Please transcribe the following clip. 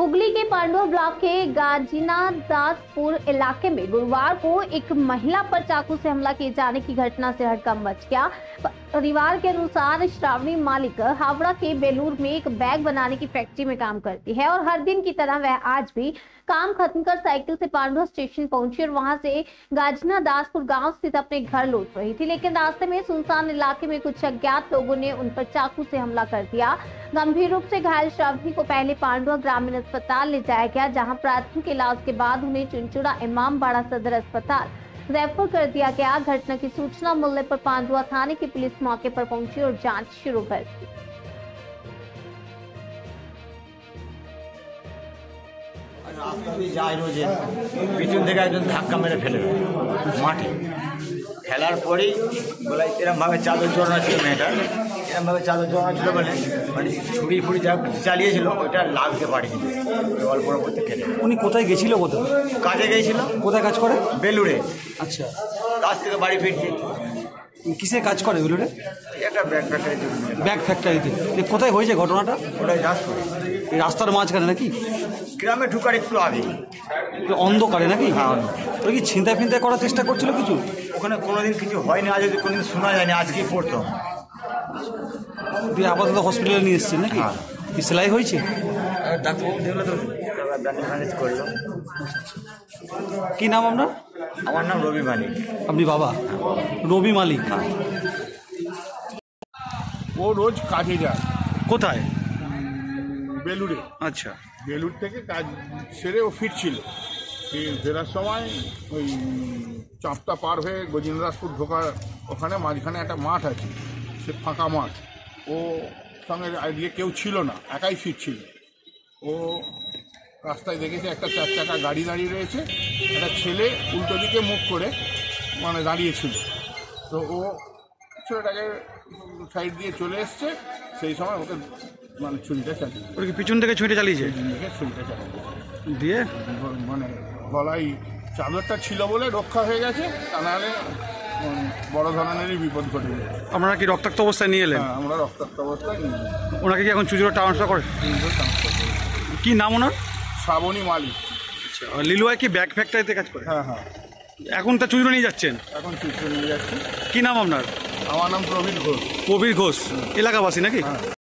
हुगली के पांडुआ ब्लॉक के गाजीनादासपुर इलाके में गुरुवार को एक महिला पर चाकू से हमला किए जाने की घटना से हड़कंप मच गया। परिवार के अनुसार श्रावणी मालिक हावड़ा के बेलूर में एक बैग बनाने की फैक्ट्री में काम करती है और हर दिन की तरह वह आज भी काम खत्म कर साइकिल से पांडुआ स्टेशन पहुंची और वहां से गाजीनादासपुर गांव स्थित अपने घर लौट रही थी, लेकिन रास्ते में सुनसान इलाके में कुछ अज्ञात लोगों ने उन पर चाकू से हमला कर दिया। गंभीर रूप से घायल श्रावणी को पहले पांडुआ ग्रामीण अस्पताल ले जाया गया, जहां प्राथमिक इलाज के बाद उन्हें चुनचुड़ा इमामबाड़ा सदर अस्पताल रेफर कर दिया गया। घटना की सूचना मिलने पर पांडुआ थाने की पुलिस मौके पर पहुंची और जांच शुरू कर दी। পিছন থেকে একজন ধাক্কা মেরে ফেলে মাঠে ফেলার পরেই বলে এরমভাবে চাদর জড়ানো ছিল, মেয়েটার এরমভাবে চাদর জড়ানো ছিল বলে মানে ছুরি ফুড়ি যা চালিয়েছিল ওইটা লাগতে পারেনি, অল্প করতে ফেলে। উনি কোথায় গেছিল? কোথায় কাজে গিয়েছিল। কোথায় কাজ করে? বেলুড়ে। আচ্ছা, কাজ থেকে বাড়ি ফিরছি। কিসে কাজ করে বেলুড়ে? একটা ব্যাগ ফ্যাক্টরি। ব্যাগ ফ্যাক্টরিতে। কোথায় হয়েছে ঘটনাটা? ওটাই রাস্তা, এই রাস্তার মাঝখানে নাকি? গ্রামে ঢুকার একটু আগে। অন্ধকারে নাকি? হ্যাঁ। ওই কি ছিনতাই ফিনতাই করার চেষ্টা করছিল কিছু? ওখানে কোনোদিন কিছু হয়নি, আজ যদি কোনোদিন শোনা যায়নি, আজকেই পড়তো। দিয়ে আপাতত হসপিটালে নিয়ে এসছেন নাকি? হ্যাঁ। কি সেলাই হয়েছে? ডাক্তারবাবু দেখলো তো ম্যানেজ করলো। কি নাম আপনার? আমার নাম রবি মালিক। আপনি বাবা? রবি মালিক। ও রোজ কাজে যায়। কোথায়? বেলুড়ে। আচ্ছা, বেলুড় থেকে কাজ সেরে ও ফিরছিল। ফেরার সময় ওই চাঁপটা পার হয়ে গজিন্দ্রাসপুর ঢোকার ওখানে মাঝখানে একটা মাঠ আছে, সে ফাঁকা মাঠ। ও সঙ্গে দিয়ে কেউ ছিল না, একাই ফিরছিল। ও রাস্তায় দেখেছে একটা 4 চাকা গাড়ি দাঁড়িয়ে রয়েছে, একটা ছেলে উল্টো দিকে মুখ করে মানে দাঁড়িয়েছিল। তো ও ছেলেটাকে সাইড দিয়ে চলে এসছে, সেই সময় ওকে মানে ছুরিটা চালিয়ে ওর কি পিছন থেকে ছুরিটা চালিয়েছে? ছুরিটা চালিয়ে দিয়ে মানে গলায় চাদরটা ছিল বলে রক্ষা হয়ে গেছে, তা নাহলে বড় ধরনেরই বিপদ ঘটে যায়। আপনারা কি রক্তাক্ত অবস্থায় নিয়ে এলেন? হ্যাঁ, আমরা রক্তাক্ত অবস্থায় নিয়ে যাই। ওনাকে কি এখন চুচুড়া ট্রান্সফার করে? কি নাম ওনার? শ্রাবণী মালিক। আচ্ছা, লিলুয়া কি ব্যাগ ফ্যাক্টরিতে কাজ করে? হ্যাঁ হ্যাঁ। এখন তা চুচুড়া নিয়ে যাচ্ছেন? এখন চিত্র নিয়ে যাচ্ছি। কি নাম আপনার? আমার নাম প্রবীর ঘোষ। কবির ঘোষ। এলাকাবাসী নাকি? হ্যাঁ।